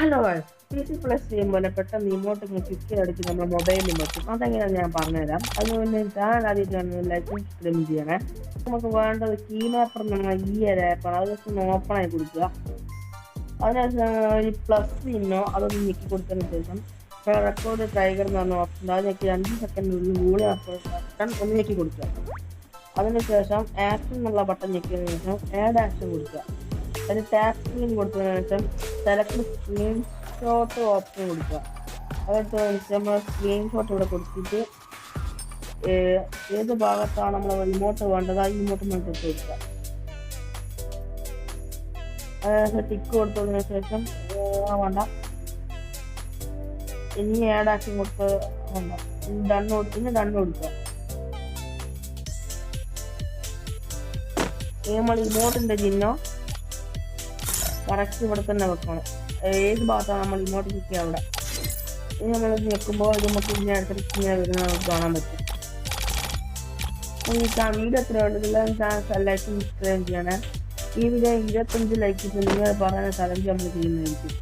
Hello PC plus ചെയ്യുമ്പോൾ പെട്ടെന്ന് emote click അടിച്ച് നമ്മുടെ മൊബൈലിൽ പറ്റും. അതെങ്ങനെയാണെന്ന് ഞാൻ പറഞ്ഞുതരാം. അതിന് മുന്നേ ചാനൽ ആദ്യമായിട്ടാണ് ലൈക്കും സബ്സ്ക്രൈബ് ചെയ്യണേ. നമുക്ക് വേണ്ടത് കീ മാപ്പർ എന്ന ഈ ഒരു ആപ്പാണ്. അത് ജസ്റ്റ് ഒന്ന് ഓപ്പൺ ആയി കൊടുക്കുക. അതിനുശേഷം ഒരു പ്ലസ് ചിഹ്നോ അതൊന്ന് ഞെക്കി കൊടുത്തതിന് ശേഷം റെക്കോർഡ് ടൈഗർ എന്ന് പറഞ്ഞ ഓപ്ഷൻ അത് ഞെക്കി 5 സെക്കൻഡിനുള്ളിൽ ഗൂഗിൾ ബട്ടൺ ഒന്ന് ഞെക്കി കൊടുക്കുക. അതിനുശേഷം ആക്ഷൻ എന്നുള്ള ബട്ടൺ ഞെക്കിയതിനു ശേഷം ആഡ് ആക്ഷൻ കൊടുക്കുക. അതിന് ടാപ്പ് സ്ക്രീൻ കൊടുത്തതിനു ശേഷം സെലക്ട് സ്ക്രീൻഷോട്ട് ഓപ്ഷൻ കൊടുക്കുക. അതെടുത്ത് നമ്മൾ സ്ക്രീൻഷോട്ട് ഇവിടെ കൊടുത്തിട്ട് ഏത് ഭാഗത്താണ് നമ്മൾ റിമോട്ട് വേണ്ടത് ആ റിമോട്ട് നമുക്ക് ഇട്ട് കൊടുക്കുക. ടിക്ക് കൊടുത്തതിനു ശേഷം വേണ്ട ഇനി ആഡ് ആക്ഷൻ കൊടുത്ത് വേണ്ട ഇനി ഡണ്ണ് കൊടുക്കുക. നമ്മൾ ഇമോട്ടിന്റെ ചിഹ്നം കറക്റ്റ് ഇവിടെ തന്നെ വെക്കണം. ഏത് ഭാഗത്താണ് നമ്മൾ ഇമോട്ട് കിട്ടിയ അവിടെ ഇനി നമ്മൾ ഞെക്കുമ്പോൾ ഇത് നമുക്ക് ഇങ്ങനെ അടുത്തിട്ട് ഇങ്ങനെ വരുന്നത് നമുക്ക് കാണാൻ പറ്റും. വീഡിയോ എത്ര വേണ്ടതില്ല ചാനൽ ലൈക്ക് സബ്സ്ക്രൈബ് ചെയ്യണേ. ഈ വീഡിയോ 25 ലൈക്ക് നിങ്ങൾ പറയുന്ന ചലഞ്ച് നമ്മൾ ചെയ്യുന്നതായിരിക്കും.